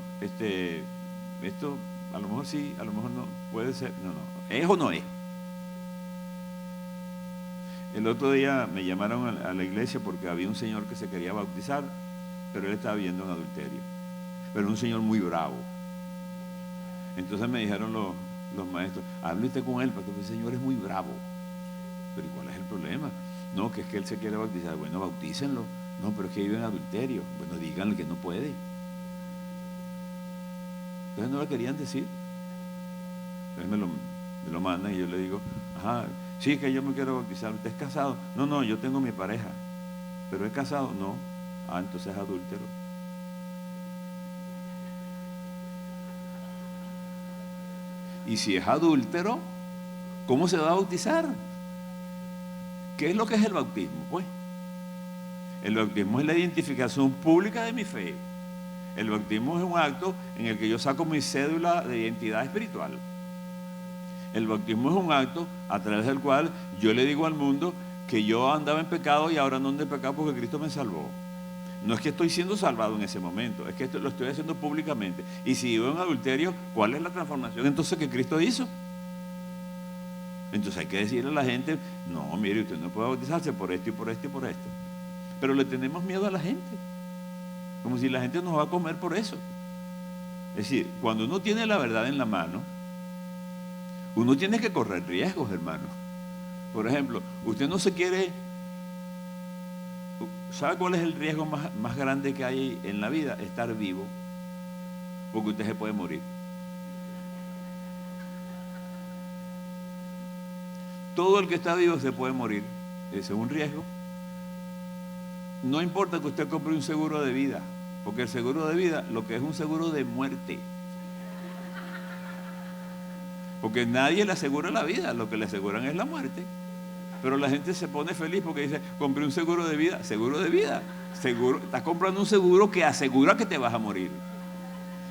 esto a lo mejor sí, a lo mejor no, puede ser, no, ¿es o no es? El otro día me llamaron a la iglesia porque había un señor que se quería bautizar, pero él estaba viviendo en adulterio. Pero un señor muy bravo. Entonces me dijeron los maestros, hable usted con él, porque el señor es muy bravo. Pero ¿y cuál es el problema? No, que es que él se quiere bautizar. Bueno, bautícenlo. No, pero es que vive en adulterio. Bueno, díganle que no puede. Entonces no lo querían decir. Entonces me lo mandan y yo le digo, ajá, sí, que yo me quiero bautizar. ¿Usted es casado? No, yo tengo mi pareja. ¿Pero es casado? No. Ah, entonces es adúltero. Y si es adúltero, ¿cómo se va a bautizar? ¿Qué es lo que es el bautismo? Pues el bautismo es la identificación pública de mi fe. El bautismo es un acto en el que yo saco mi cédula de identidad espiritual. El bautismo es un acto a través del cual yo le digo al mundo que yo andaba en pecado y ahora no ando en pecado porque Cristo me salvó. No es que estoy siendo salvado en ese momento, es que lo estoy haciendo públicamente. Y si vivo en adulterio, ¿cuál es la transformación entonces que Cristo hizo? Entonces hay que decirle a la gente, no, mire, usted no puede bautizarse por esto y por esto y por esto. Pero le tenemos miedo a la gente, como si la gente nos va a comer por eso. Es decir, cuando uno tiene la verdad en la mano, uno tiene que correr riesgos, hermano. Por ejemplo, usted no se quiere... ¿Sabe cuál es el riesgo más grande que hay en la vida? Estar vivo, porque usted se puede morir. Todo el que está vivo se puede morir. Ese es un riesgo. No importa que usted compre un seguro de vida, porque el seguro de vida lo que es un seguro de muerte. Porque nadie le asegura la vida, lo que le aseguran es la muerte. Pero la gente se pone feliz porque dice, compré un seguro de vida. Seguro de vida. Seguro, estás comprando un seguro que asegura que te vas a morir.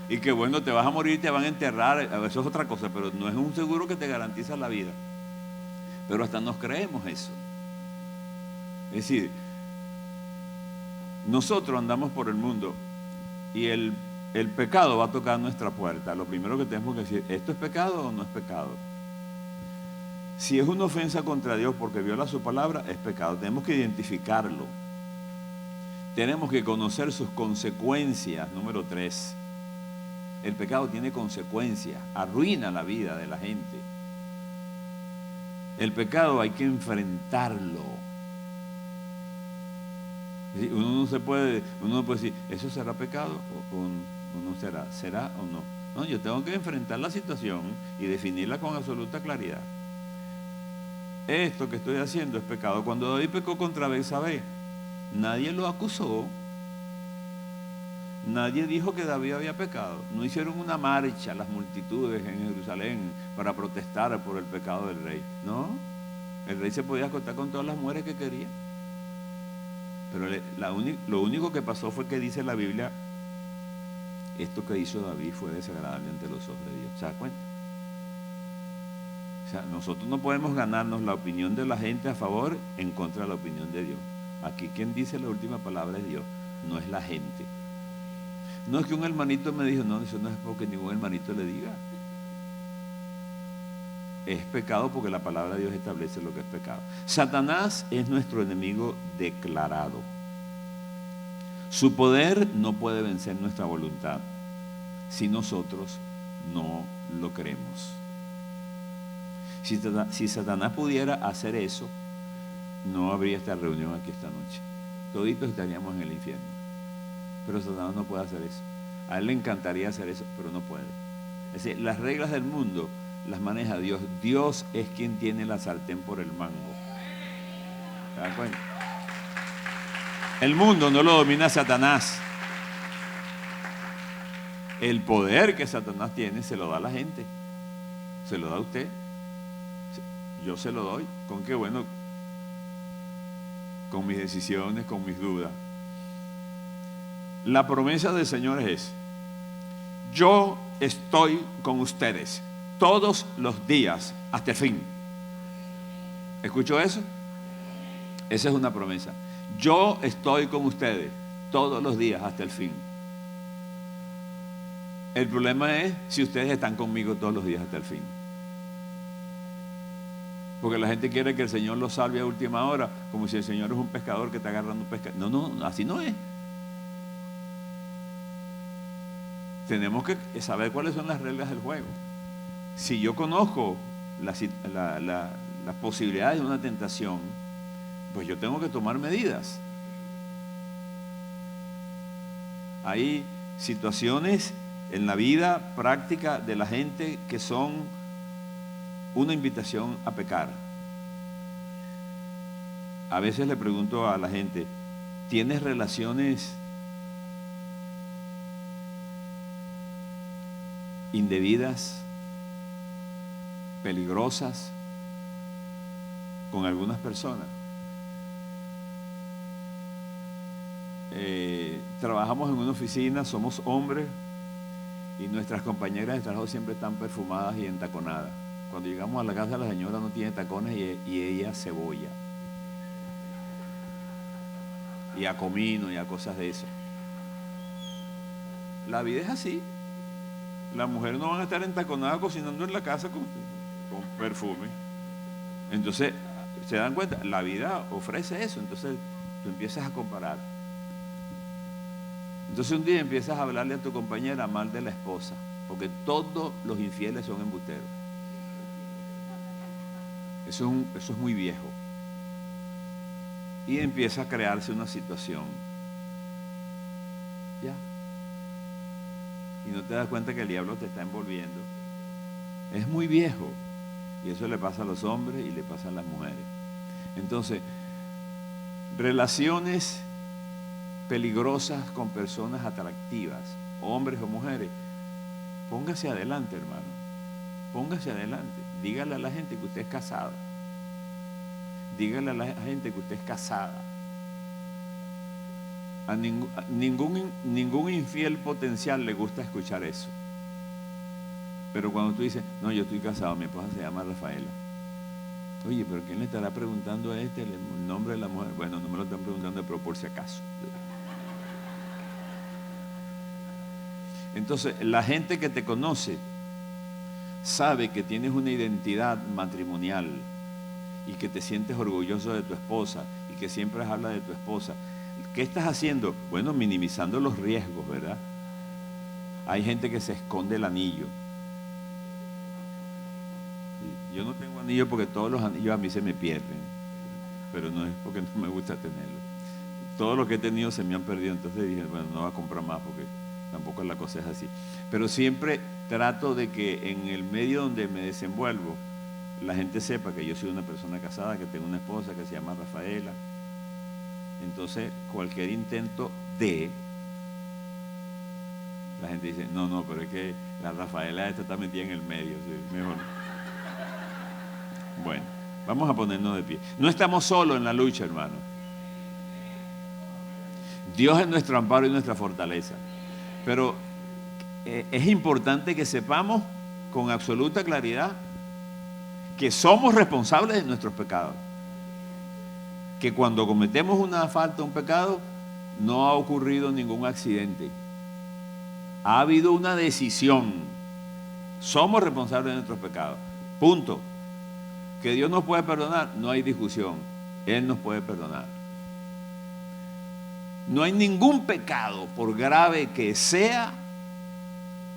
Y que bueno, te vas a morir y te van a enterrar. Eso es otra cosa, pero no es un seguro que te garantiza la vida. Pero hasta nos creemos eso. Es decir, nosotros andamos por el mundo y el pecado va a tocar nuestra puerta. Lo primero que tenemos que decir, ¿esto es pecado o no es pecado? Si es una ofensa contra Dios porque viola su palabra, es pecado. Tenemos que identificarlo. Tenemos que conocer sus consecuencias. Número 3. El pecado tiene consecuencias, arruina la vida de la gente. El pecado hay que enfrentarlo. Uno no puede decir, ¿eso será pecado o no será? ¿Será o no? No, yo tengo que enfrentar la situación y definirla con absoluta claridad. Esto que estoy haciendo es pecado. Cuando David pecó contra Betsabé, nadie lo acusó. Nadie dijo que David había pecado. No hicieron una marcha las multitudes en Jerusalén para protestar por el pecado del rey. No, el rey se podía acostar con todas las mujeres que quería. Pero lo único que pasó fue que dice la Biblia, esto que hizo David fue desagradable ante los ojos de Dios. ¿Se da cuenta? O sea, nosotros no podemos ganarnos la opinión de la gente a favor en contra de la opinión de Dios. Aquí quien dice la última palabra es Dios, no es la gente. No es que un hermanito me dijo, no, eso no es porque ningún hermanito le diga. Es pecado porque la palabra de Dios establece lo que es pecado. Satanás es nuestro enemigo declarado. Su poder no puede vencer nuestra voluntad si nosotros no lo queremos. Si Satanás pudiera hacer eso, no habría esta reunión aquí esta noche. Toditos estaríamos en el infierno. Pero Satanás no puede hacer eso. A él le encantaría hacer eso, pero no puede. Es decir, las reglas del mundo las maneja Dios. Dios es quien tiene la sartén por el mango. ¿Se dan cuenta? El mundo no lo domina Satanás. El poder que Satanás tiene se lo da a la gente. Se lo da a usted. Yo se lo doy. ¿Con qué? Bueno, con mis decisiones, con mis dudas. La promesa del Señor es, yo estoy con ustedes todos los días hasta el fin. ¿Escuchó eso? Esa es una promesa. Yo estoy con ustedes todos los días hasta el fin. El problema es si ustedes están conmigo todos los días hasta el fin. Porque la gente quiere que el Señor los salve a última hora, como si el Señor es un pescador que está agarrando un pescado. No, así no es. Tenemos que saber cuáles son las reglas del juego. Si yo conozco las posibilidades de una tentación, pues yo tengo que tomar medidas. Hay situaciones en la vida práctica de la gente que son una invitación a pecar. A veces le pregunto a la gente, ¿tienes relaciones indebidas, peligrosas con algunas personas? Trabajamos en una oficina, somos hombres y nuestras compañeras de trabajo siempre están perfumadas y entaconadas. Cuando llegamos a la casa, la señora no tiene tacones y ella cebolla y a comino y a cosas de eso. La vida es así. Las mujeres no van a estar entaconadas cocinando en la casa con perfume. Entonces, ¿se dan cuenta? La vida ofrece eso. Entonces, tú empiezas a comparar. Entonces, un día empiezas a hablarle a tu compañera mal de la esposa, porque todos los infieles son embusteros. Eso es muy viejo. Y empieza a crearse una situación. Ya. Y no te das cuenta que el diablo te está envolviendo. Es muy viejo. Y eso le pasa a los hombres y le pasa a las mujeres. Entonces, relaciones peligrosas con personas atractivas, hombres o mujeres, póngase adelante, hermano. Póngase adelante. Dígale a la gente que usted es casado. Dígale a la gente que usted es casada. A ningún infiel potencial le gusta escuchar eso. Pero cuando tú dices, no, yo estoy casado, mi esposa se llama Rafaela. Oye, pero ¿quién le estará preguntando a este el nombre de la mujer? Bueno, no me lo están preguntando, pero por si acaso. Entonces, la gente que te conoce sabe que tienes una identidad matrimonial y que te sientes orgulloso de tu esposa y que siempre habla de tu esposa. ¿Qué estás haciendo? Bueno, minimizando los riesgos, ¿verdad? Hay gente que se esconde el anillo. Yo no tengo anillo porque todos los anillos a mí se me pierden, pero no es porque no me gusta tenerlo. Todos los que he tenido se me han perdido, entonces dije, bueno, no voy a comprar más porque tampoco la cosa es así. Pero siempre trato de que en el medio donde me desenvuelvo, la gente sepa que yo soy una persona casada, que tengo una esposa que se llama Rafaela. Entonces, cualquier intento de... La gente dice, no, pero es que la Rafaela esta está metida en el medio, ¿sí? Mejor. Bueno, vamos a ponernos de pie. No estamos solos en la lucha, hermano. Dios es nuestro amparo y nuestra fortaleza. Pero es importante que sepamos con absoluta claridad que somos responsables de nuestros pecados. Que cuando cometemos una falta, un pecado, no ha ocurrido ningún accidente. Ha habido una decisión. Somos responsables de nuestros pecados. Punto. Que Dios nos puede perdonar, no hay discusión. Él nos puede perdonar. No hay ningún pecado, por grave que sea,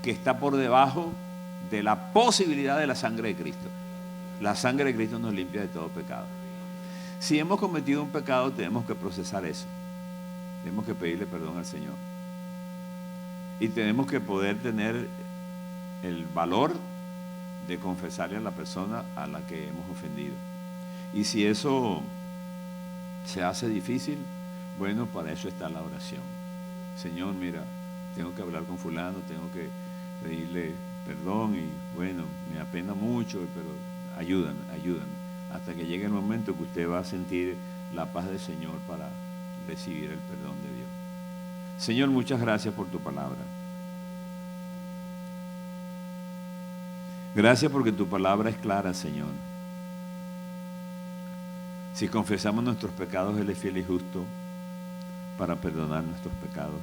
que está por debajo de la posibilidad de la sangre de Cristo. La sangre de Cristo nos limpia de todo pecado. Si hemos cometido un pecado, tenemos que procesar eso. Tenemos que pedirle perdón al Señor. Y tenemos que poder tener el valor de confesarle a la persona a la que hemos ofendido. Y si eso se hace difícil, bueno, para eso está la oración. Señor, mira, tengo que hablar con fulano, tengo que pedirle perdón y bueno, me apena mucho, pero ayúdame, hasta que llegue el momento que usted va a sentir la paz del Señor para recibir el perdón de Dios. Señor, muchas gracias por tu palabra. Gracias porque tu palabra es clara, Señor. Si confesamos nuestros pecados, Él es fiel y justo para perdonar nuestros pecados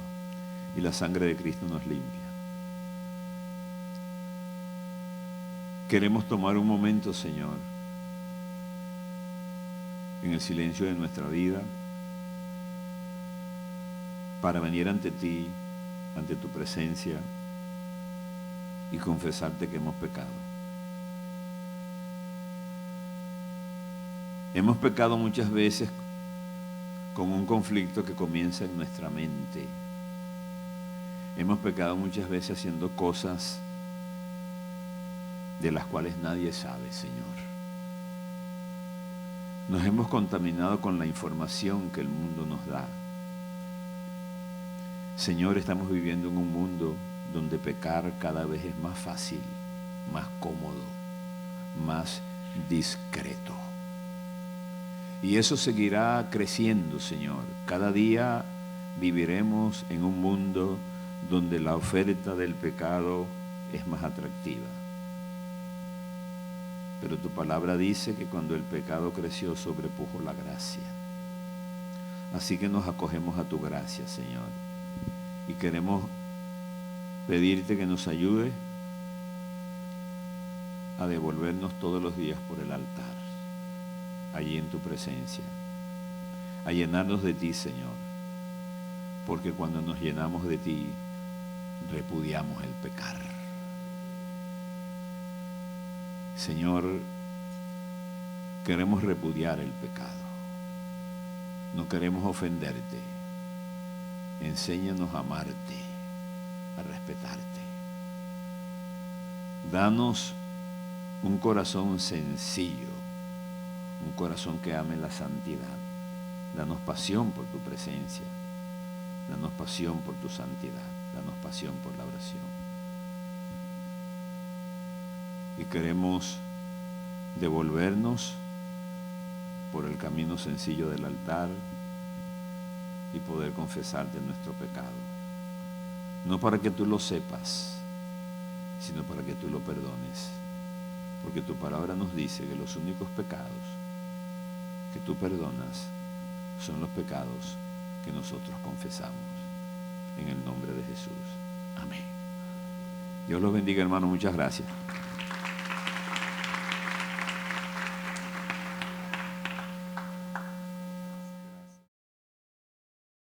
y la sangre de Cristo nos limpia. Queremos tomar un momento, Señor, en el silencio de nuestra vida, para venir ante ti, ante tu presencia y confesarte que hemos pecado. Hemos pecado muchas veces con un conflicto que comienza en nuestra mente. Hemos pecado muchas veces haciendo cosas de las cuales nadie sabe, Señor. Nos hemos contaminado con la información que el mundo nos da. Señor, estamos viviendo en un mundo donde pecar cada vez es más fácil, más cómodo, más discreto. Y eso seguirá creciendo, Señor. Cada día viviremos en un mundo donde la oferta del pecado es más atractiva. Pero tu palabra dice que cuando el pecado creció, sobrepujo la gracia. Así que nos acogemos a tu gracia, Señor. Y queremos pedirte que nos ayude a devolvernos todos los días por el altar, allí en tu presencia, a llenarnos de ti, Señor, porque cuando nos llenamos de ti, repudiamos el pecar. Señor, queremos repudiar el pecado, no queremos ofenderte. Enséñanos a amarte, a respetarte. Danos un corazón sencillo, un corazón que ame la santidad. Danos pasión por tu presencia, danos pasión por tu santidad, danos pasión por la oración. Y queremos devolvernos por el camino sencillo del altar y poder confesarte nuestro pecado. No para que tú lo sepas, sino para que tú lo perdones. Porque tu palabra nos dice que los únicos pecados que tú perdonas son los pecados que nosotros confesamos. En el nombre de Jesús. Amén. Dios los bendiga, hermano. Muchas gracias.